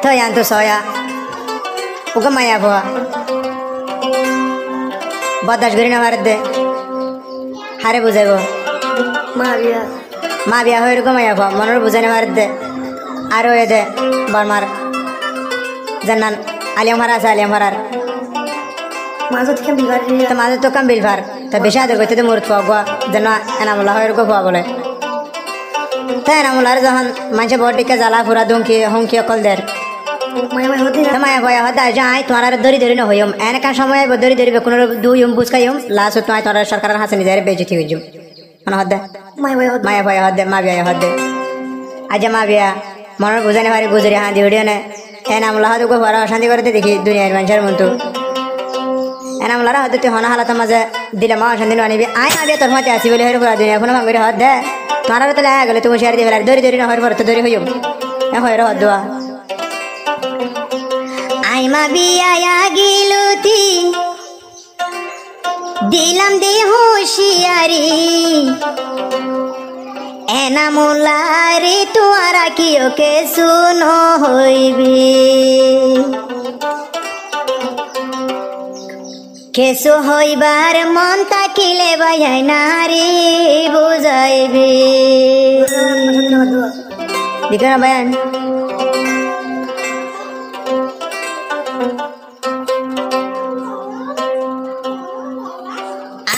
Thôi anh tôi soya. Uga maya boa. Badash gari na marde. Hare buzego. Ma biya hoy uga maya boa. Manor buzane marde. Aro ede barmar. Jannan aliyam harar. Mazat kam bilvar. Ta mazat to kam bilvar. Ta beshadar gote de murut pagwa. Janna enamullah hoy uga boa bole. Ta enamullah jahan manche body ke jala pura honki akol der. Maya boya hada jai tomar dori na hoyum ene kan সময় dori be কোন দুইম বুঝকাইম last তো তোরা সরকারের হাসে নিজের বেজতি হইজুম মানে হদা মায়া boya হদা মা বিয়া হদা আজ মা বিয়া মনের বুঝানে পারি গুজরি হাঁ দিউড়ি নে এনা আমলা হদা গো বড় শান্তি করতে দেখি দুনিয়ার মানুষের মতো এনা আমলা হদা তে হনা হালাত মাঝে দিলে মা শান্তি আনিবি আই না বিয়া তোর মতে আসি বলে হইর পুরা দুনিয়া কোন ভাঙরে হদা তোরা তো লাগা গেলে তুমি শেয়ার দিবেলা দরি না হইর পর তো দরি হইম এ হইর হদা Ai ma biaya giluti dilam de hoshiyari enamulare tuara kiyo ke suno hoibi keso hoibar mon takile bayai nari bujaibi dikana bayan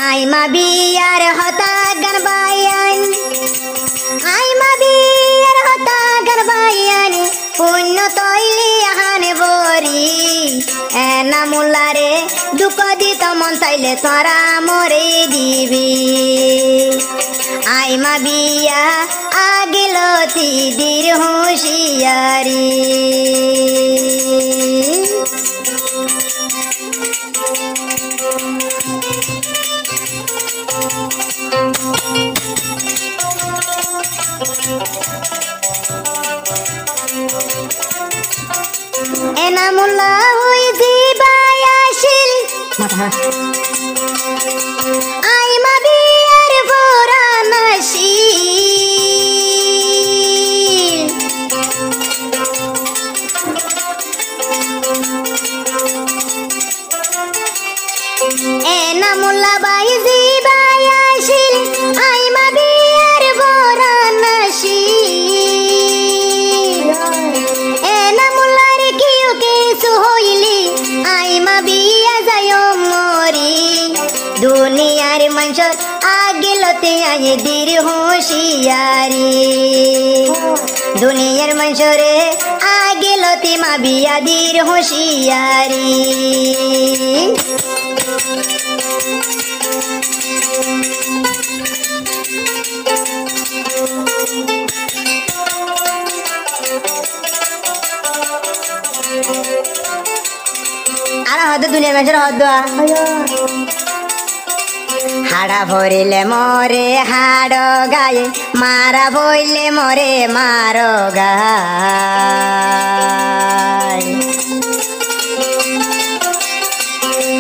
Ai ma biyar hota garbayan Ai ma biyar hota garbayan punno toili hane bori ena mulare duko dita mon taile tora more dibi Ai ma biya agiloti dir hoshiyari Enamullah hui zibayashil Ai ma biyar voranashil Enamullah bai zibayashil Ai ma biyar voranashil Enamullah kiyo kesu hoili Ai ma biya jayo mori Duniyar manshor agilote aye dir hoshiyari Duniyar manshore agilote ma biya dir hoshiyari Ara hada dunia manshor hada Hada vorile more hado gaye Mara voile more maro gaye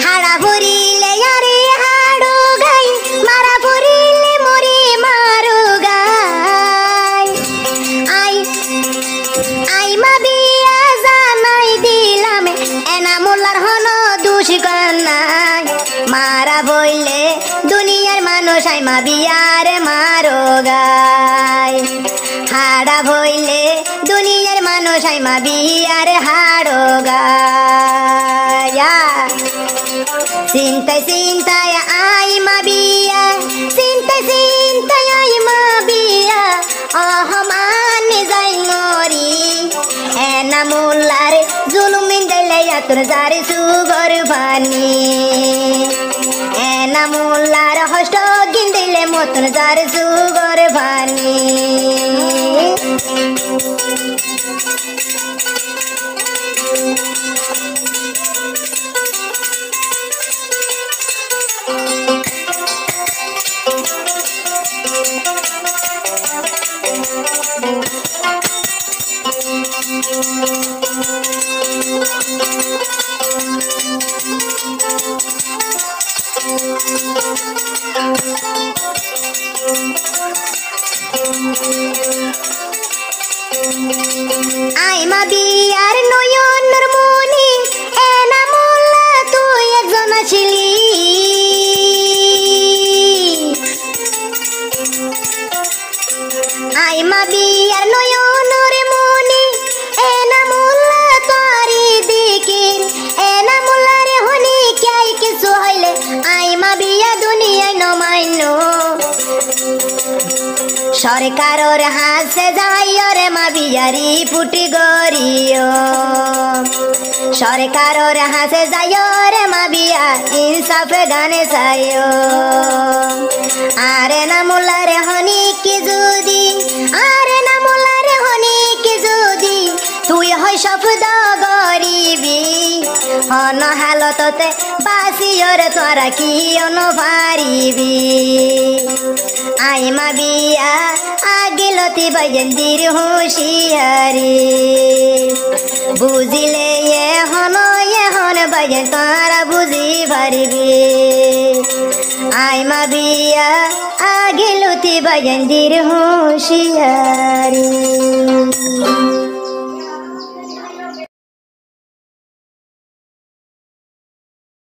Hada vorile yare hado gaye Mara vorile more maro gaye Ai ma biya zanai dilame enamullar hono dushi kannai Mara voile দুনিয়ার মানুষ I মা বিয়ার মারো গায় হাড়া ভইলে দুনিয়ার মানুষ I মা বিয়ার হাড়ো গায় চিন্তায় আই মা বিয়া চিন্তায় আই মা বিয়া অহমানে যাই মরি এনামুল্লার জুলুমিন দিলে তোর জারি সুগর ভানি Enamullar hosto gindile motun jar sugar bani Ai ma biar no সরকারর হাসে যাইও রে মা বিয়ারি পুটি গরিও সরকারর হাসে যাইও রে মা বিয়া ইনসাফে গানে চাইও আরে না মোলারে হনি কি যদি আরে না মোলারে হনি কি যদি তুই হয় শব্দ গরিবি হন হালততে বাসিওর তোরা কি অনুভারিবি আই মা বিয়া আগিলতি বৈজন্দির হুঁশিয়ারি বুঝিলে এ হন বৈজন তোরা বুঝি পারিবি আই মা বিয়া আগিলতি বৈজন্দির হুঁশিয়ারি